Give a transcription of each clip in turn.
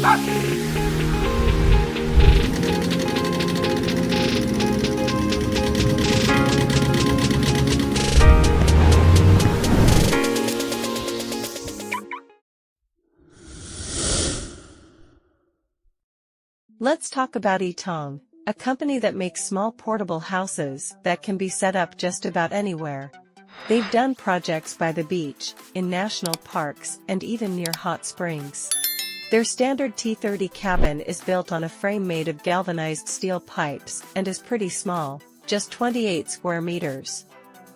Let's talk about Ytong, a company that makes small portable houses that can be set up just about anywhere. They've done projects by the beach, in national parks, and even near hot springs. Their standard T30 cabin is built on a frame made of galvanized steel pipes and is pretty small, just 28 square meters.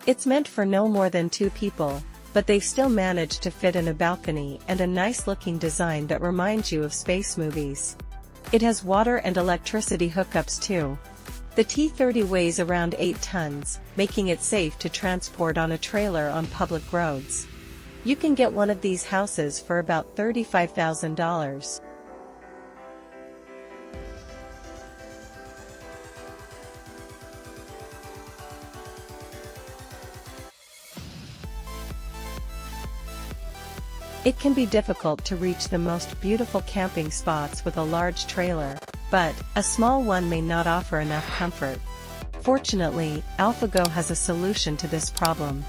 It's meant for no more than 2 people, but they've still managed to fit in a balcony and a nice-looking design that reminds you of space movies. It has water and electricity hookups too. The T30 weighs around 8 tons, making it safe to transport on a trailer on public roads. You can get one of these houses for about $35,000. It can be difficult to reach the most beautiful camping spots with a large trailer, but a small one may not offer enough comfort. Fortunately, AlphaGo has a solution to this problem.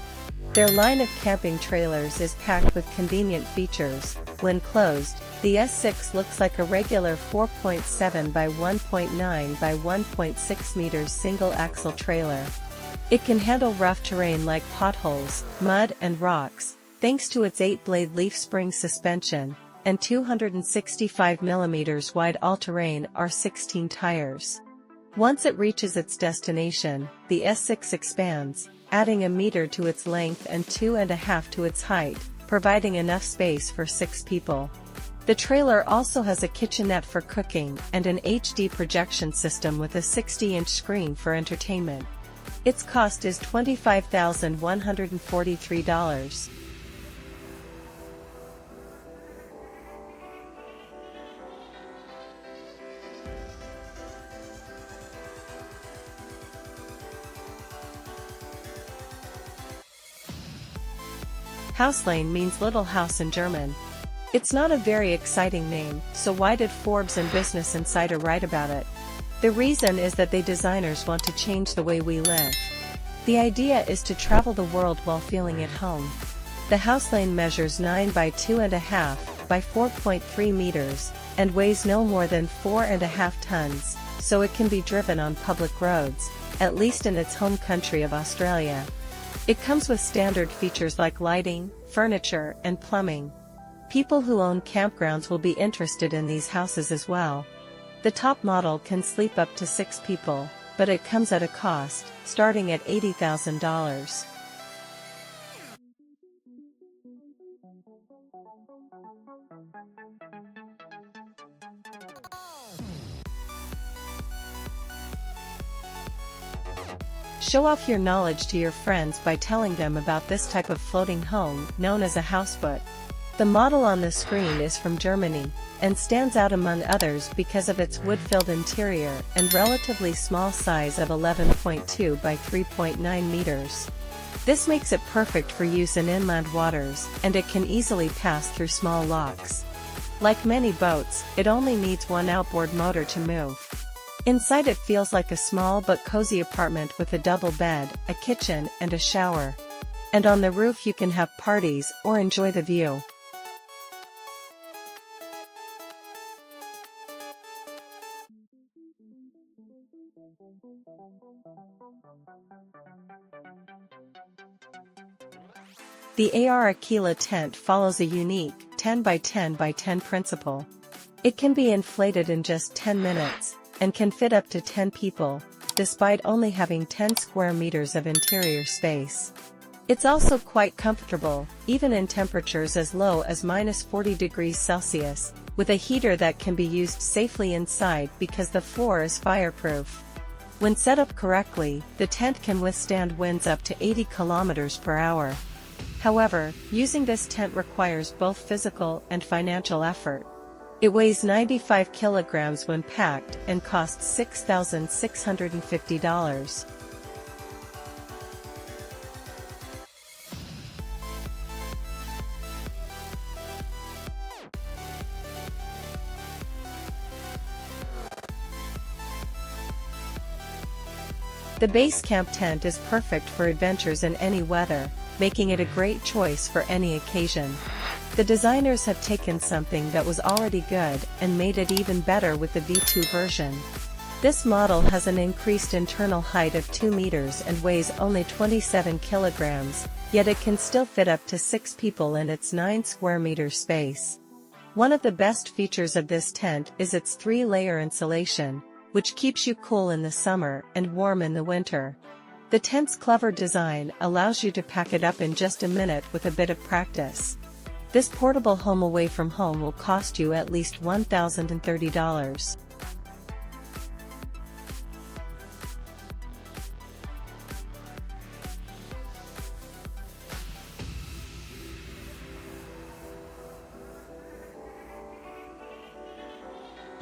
Their line of camping trailers is packed with convenient features. When closed, the S6 looks like a regular 4.7 by 1.9 by 1.6 meters single-axle trailer. It can handle rough terrain like potholes, mud and rocks, thanks to its 8-blade leaf spring suspension, and 265mm wide all-terrain R16 tires. Once it reaches its destination, the S6 expands, adding 1 meter to its length and 2.5 to its height, providing enough space for 6 people. The trailer also has a kitchenette for cooking and an HD projection system with a 60-inch screen for entertainment. Its cost is $25,143. Hauslane means little house in German. It's not a very exciting name, so why did Forbes and Business Insider write about it? The reason is that they designers want to change the way we live. The idea is to travel the world while feeling at home. The Hauslane measures 9 by 2.5 by 4.3 meters, and weighs no more than 4.5 tons, so it can be driven on public roads, at least in its home country of Australia. It comes with standard features like lighting, furniture, and plumbing. People who own campgrounds will be interested in these houses as well. The top model can sleep up to 6 people, but it comes at a cost, starting at $80,000. Show off your knowledge to your friends by telling them about this type of floating home, known as a houseboat. The model on the screen is from Germany, and stands out among others because of its wood-filled interior and relatively small size of 11.2 by 3.9 meters. This makes it perfect for use in inland waters, and it can easily pass through small locks. Like many boats, it only needs one outboard motor to move. Inside it feels like a small but cozy apartment with a double bed, a kitchen, and a shower. And on the roof you can have parties or enjoy the view. The AR Aquila tent follows a unique 10 by 10 by 10 principle. It can be inflated in just 10 minutes, and can fit up to 10 people, despite only having 10 square meters of interior space. It's also quite comfortable, even in temperatures as low as -40 degrees Celsius, with a heater that can be used safely inside because the floor is fireproof. When set up correctly, the tent can withstand winds up to 80 kilometers per hour. However, using this tent requires both physical and financial effort. It weighs 95 kilograms when packed and costs $6,650. The base camp tent is perfect for adventures in any weather, making it a great choice for any occasion. The designers have taken something that was already good and made it even better with the V2 version. This model has an increased internal height of 2 meters and weighs only 27 kilograms, yet it can still fit up to 6 people in its 9 square meter space. One of the best features of this tent is its 3-layer insulation, which keeps you cool in the summer and warm in the winter. The tent's clever design allows you to pack it up in just a minute with a bit of practice. This portable home away from home will cost you at least $1,030.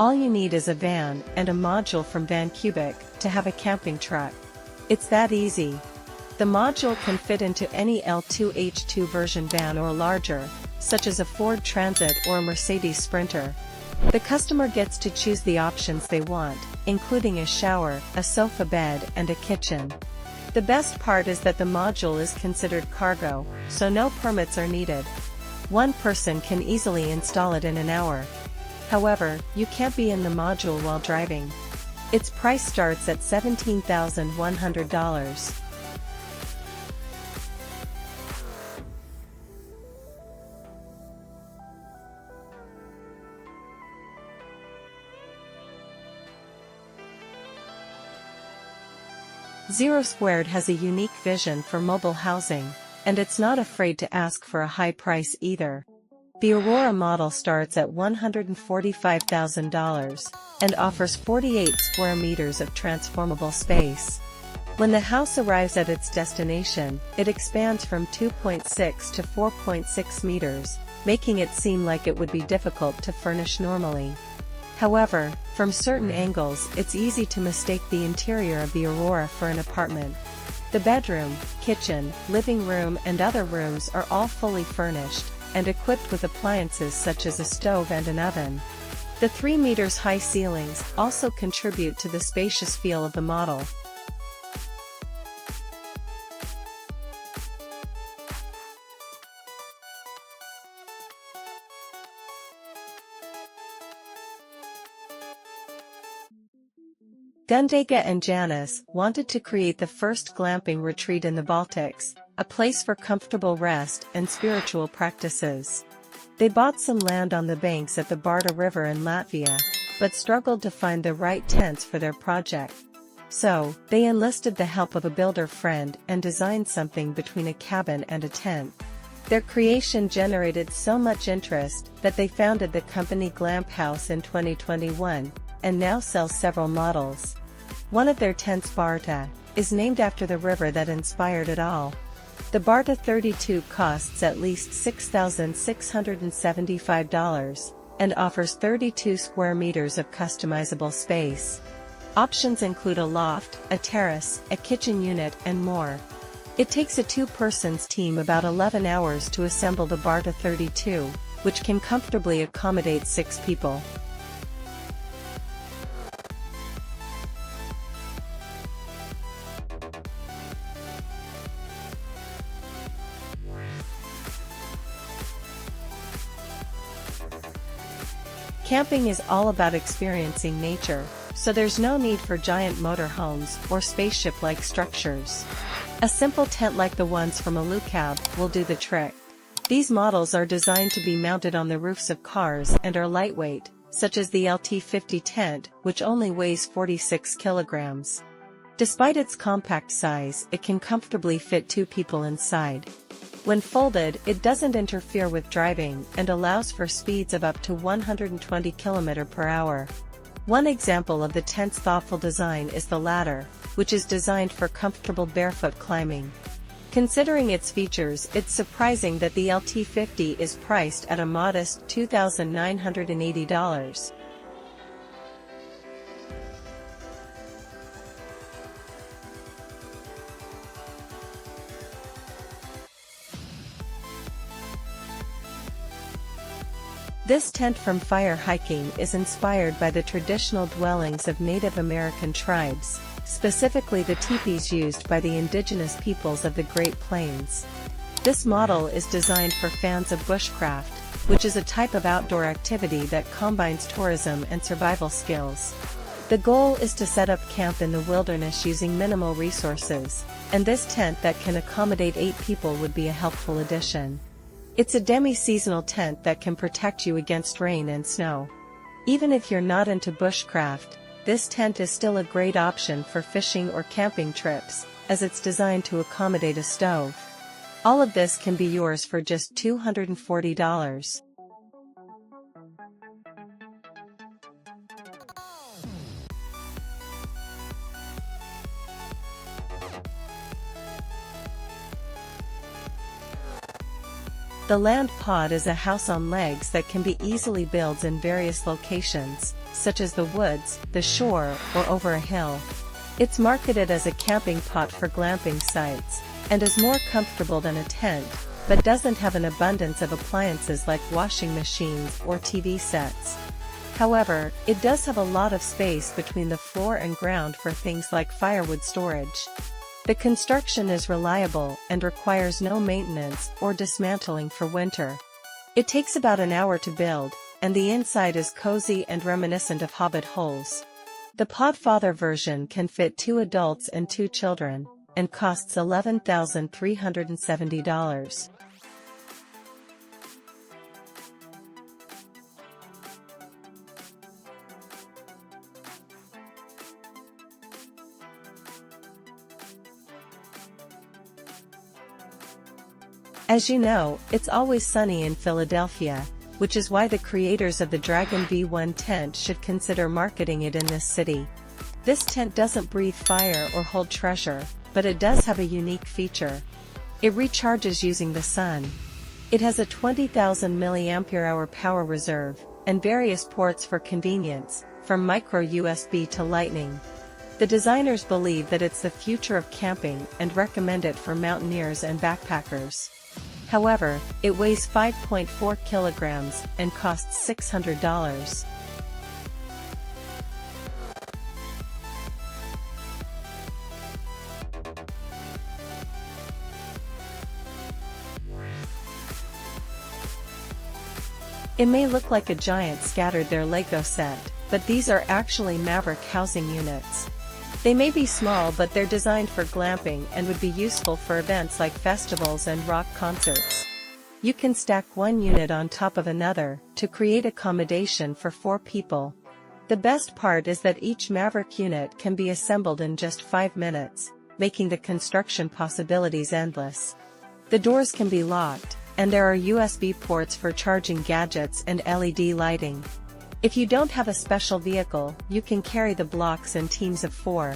All you need is a van and a module from Van Cubic to have a camping truck. It's that easy. The module can fit into any L2H2 version van or larger, such as a Ford Transit or a Mercedes Sprinter. The customer gets to choose the options they want, including a shower, a sofa bed, and a kitchen. The best part is that the module is considered cargo, so no permits are needed. One person can easily install it in an hour. However, you can't be in the module while driving. Its price starts at $17,100. Zero Squared has a unique vision for mobile housing, and it's not afraid to ask for a high price either. The Aurora model starts at $145,000 and offers 48 square meters of transformable space. When the house arrives at its destination, it expands from 2.6 to 4.6 meters, making it seem like it would be difficult to furnish normally. However, from certain angles it's easy to mistake the interior of the Aurora for an apartment. The bedroom, kitchen, living room and other rooms are all fully furnished, and equipped with appliances such as a stove and an oven. The 3 meters high ceilings also contribute to the spacious feel of the model. Gundega and Janice wanted to create the first glamping retreat in the Baltics, a place for comfortable rest and spiritual practices. They bought some land on the banks of the Barta River in Latvia, but struggled to find the right tents for their project. So, they enlisted the help of a builder friend and designed something between a cabin and a tent. Their creation generated so much interest that they founded the company Glamp House in 2021, and now sells several models. One of their tents, Barta, is named after the river that inspired it all. The Barta 32 costs at least $6,675 and offers 32 square meters of customizable space. Options include a loft, a terrace, a kitchen unit, and more. It takes a 2-person team about 11 hours to assemble the Barta 32, which can comfortably accommodate 6 people. Camping is all about experiencing nature, so there's no need for giant motorhomes or spaceship-like structures. A simple tent like the ones from Alucab will do the trick. These models are designed to be mounted on the roofs of cars and are lightweight, such as the LT50 tent, which only weighs 46 kilograms. Despite its compact size, it can comfortably fit 2 people inside. When folded, it doesn't interfere with driving and allows for speeds of up to 120 km/h. One example of the tent's thoughtful design is the ladder, which is designed for comfortable barefoot climbing. Considering its features, it's surprising that the LT50 is priced at a modest $2,980. This tent from Fire Hiking is inspired by the traditional dwellings of Native American tribes, specifically the teepees used by the indigenous peoples of the Great Plains. This model is designed for fans of bushcraft, which is a type of outdoor activity that combines tourism and survival skills. The goal is to set up camp in the wilderness using minimal resources, and this tent that can accommodate 8 people would be a helpful addition. It's a demi-seasonal tent that can protect you against rain and snow. Even if you're not into bushcraft, this tent is still a great option for fishing or camping trips, as it's designed to accommodate a stove. All of this can be yours for just $240. The land pod is a house on legs that can be easily built in various locations, such as the woods, the shore, or over a hill. It's marketed as a camping pot for glamping sites, and is more comfortable than a tent, but doesn't have an abundance of appliances like washing machines or TV sets. However, it does have a lot of space between the floor and ground for things like firewood storage. The construction is reliable and requires no maintenance or dismantling for winter. It takes about an hour to build, and the inside is cozy and reminiscent of hobbit holes. The Podfather version can fit 2 adults and 2 children, and costs $11,370. As you know, it's always sunny in Philadelphia, which is why the creators of the Dragon V1 tent should consider marketing it in this city. This tent doesn't breathe fire or hold treasure, but it does have a unique feature. It recharges using the sun. It has a 20,000 mAh power reserve, and various ports for convenience, from micro USB to lightning. The designers believe that it's the future of camping and recommend it for mountaineers and backpackers. However, it weighs 5.4 kilograms and costs $600. It may look like a giant scattered their Lego set, but these are actually Maverick housing units. They may be small, but they're designed for glamping and would be useful for events like festivals and rock concerts. You can stack one unit on top of another to create accommodation for 4 people. The best part is that each Maverick unit can be assembled in just 5 minutes, making the construction possibilities endless. The doors can be locked, and there are USB ports for charging gadgets and LED lighting. If you don't have a special vehicle, you can carry the blocks in teams of 4.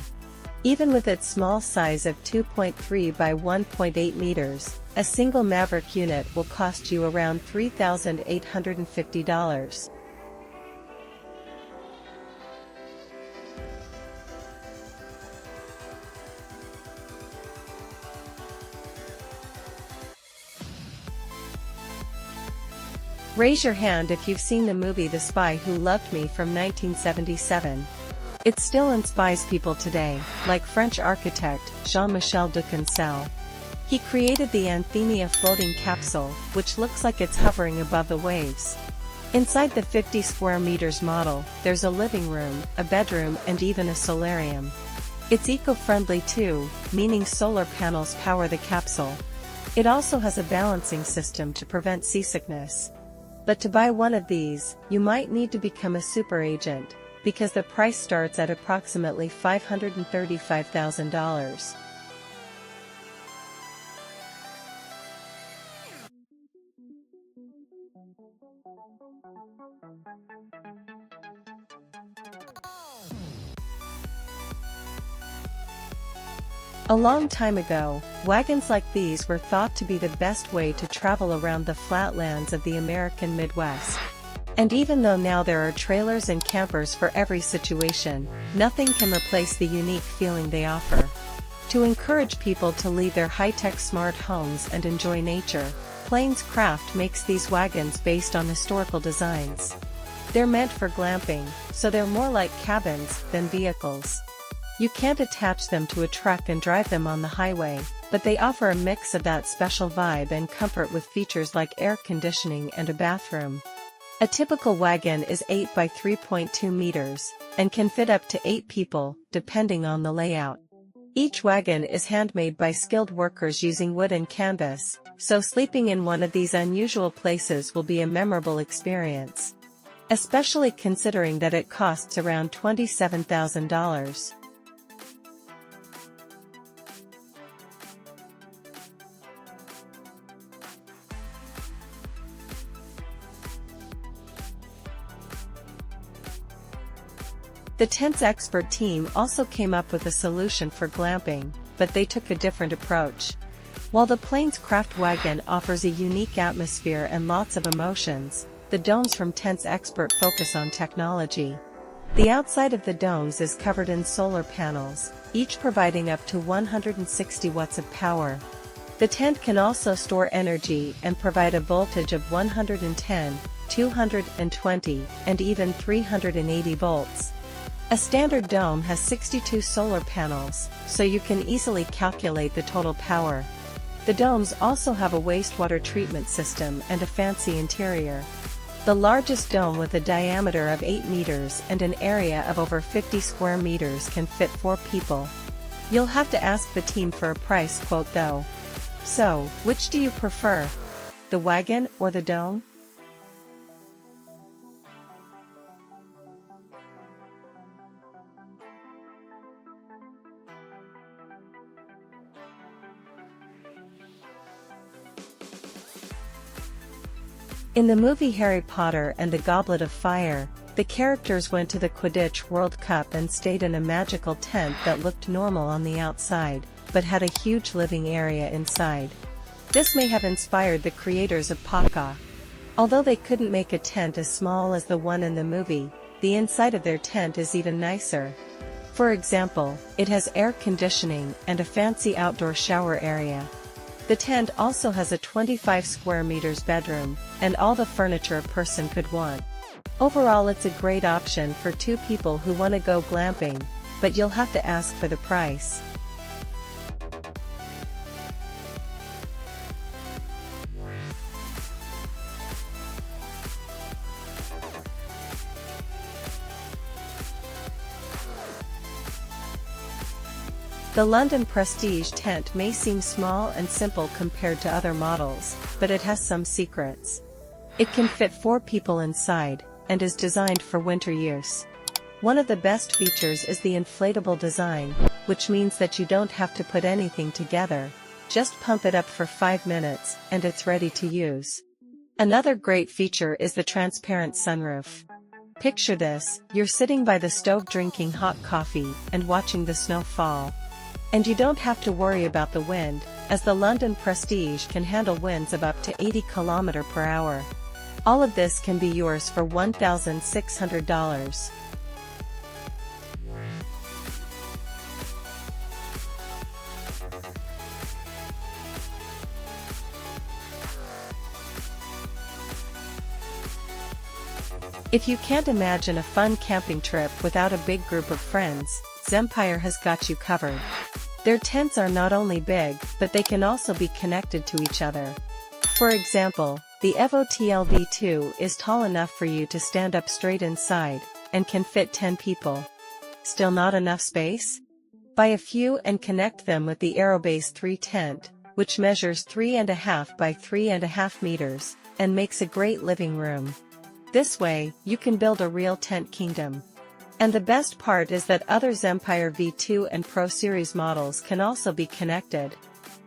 Even with its small size of 2.3 by 1.8 meters, a single Maverick unit will cost you around $3,850. Raise your hand if you've seen the movie The Spy Who Loved Me from 1977. It still inspires people today, like French architect Jean-Michel Duquesne. He created the Anthemia floating capsule, which looks like it's hovering above the waves. Inside the 50 square meters model, there's a living room, a bedroom, and even a solarium. It's eco-friendly too, meaning solar panels power the capsule. It also has a balancing system to prevent seasickness. But to buy one of these, you might need to become a super agent, because the price starts at approximately $535,000. A long time ago, wagons like these were thought to be the best way to travel around the flatlands of the American Midwest. And even though now there are trailers and campers for every situation, nothing can replace the unique feeling they offer. To encourage people to leave their high-tech smart homes and enjoy nature, Plains Craft makes these wagons based on historical designs. They're meant for glamping, so they're more like cabins than vehicles. You can't attach them to a truck and drive them on the highway, but they offer a mix of that special vibe and comfort with features like air conditioning and a bathroom. A typical wagon is 8 by 3.2 meters, and can fit up to 8 people, depending on the layout. Each wagon is handmade by skilled workers using wood and canvas, so sleeping in one of these unusual places will be a memorable experience. Especially considering that it costs around $27,000. The tent's expert team also came up with a solution for glamping, but they took a different approach. While the Plains Craft Wagon offers a unique atmosphere and lots of emotions, the domes from Tent's Expert focus on technology. The outside of the domes is covered in solar panels, each providing up to 160 watts of power. The tent can also store energy and provide a voltage of 110, 220, and even 380 volts. A standard dome has 62 solar panels, so you can easily calculate the total power. The domes also have a wastewater treatment system and a fancy interior. The largest dome with a diameter of 8 meters and an area of over 50 square meters can fit 4 people. You'll have to ask the team for a price quote though. So, which do you prefer? The wagon or the dome? In the movie Harry Potter and the Goblet of Fire, the characters went to the Quidditch World Cup and stayed in a magical tent that looked normal on the outside, but had a huge living area inside. This may have inspired the creators of Paka. Although they couldn't make a tent as small as the one in the movie, the inside of their tent is even nicer. For example, it has air conditioning and a fancy outdoor shower area. The tent also has a 25 square meters bedroom, and all the furniture a person could want. Overall, it's a great option for 2 people who want to go glamping, but you'll have to ask for the price. The London Prestige tent may seem small and simple compared to other models, but it has some secrets. It can fit 4 people inside, and is designed for winter use. One of the best features is the inflatable design, which means that you don't have to put anything together, just pump it up for 5 minutes, and it's ready to use. Another great feature is the transparent sunroof. Picture this, you're sitting by the stove drinking hot coffee, and watching the snow fall. And you don't have to worry about the wind, as the London Prestige can handle winds of up to 80 km per hour. All of this can be yours for $1,600. If you can't imagine a fun camping trip without a big group of friends, Zempire has got you covered. Their tents are not only big, but they can also be connected to each other. For example, the Evo TL-V2 is tall enough for you to stand up straight inside, and can fit 10 people. Still not enough space? Buy a few and connect them with the Aerobase 3 tent, which measures 3.5 by 3.5 meters, and makes a great living room. This way, you can build a real tent kingdom. And the best part is that other Zempire V2 and Pro Series models can also be connected.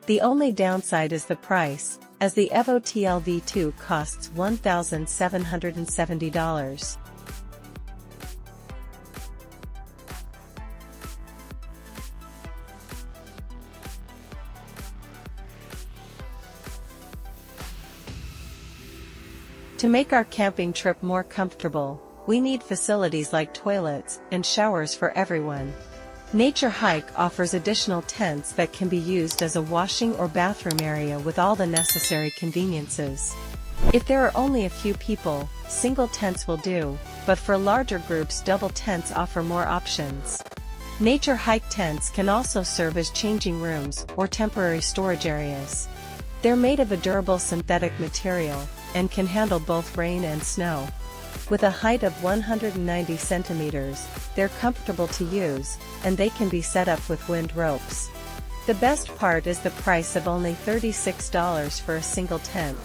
The only downside is the price, as the Evo TL V2 costs $1,770. To make our camping trip more comfortable, we need facilities like toilets and showers for everyone. Nature Hike offers additional tents that can be used as a washing or bathroom area with all the necessary conveniences. If there are only a few people, single tents will do, but for larger groups double tents offer more options. Nature hike tents can also serve as changing rooms or temporary storage areas. They're made of a durable synthetic material and can handle both rain and snow. With a height of 190 centimeters, they're comfortable to use, and they can be set up with wind ropes. The best part is the price of only $36 for a single tent.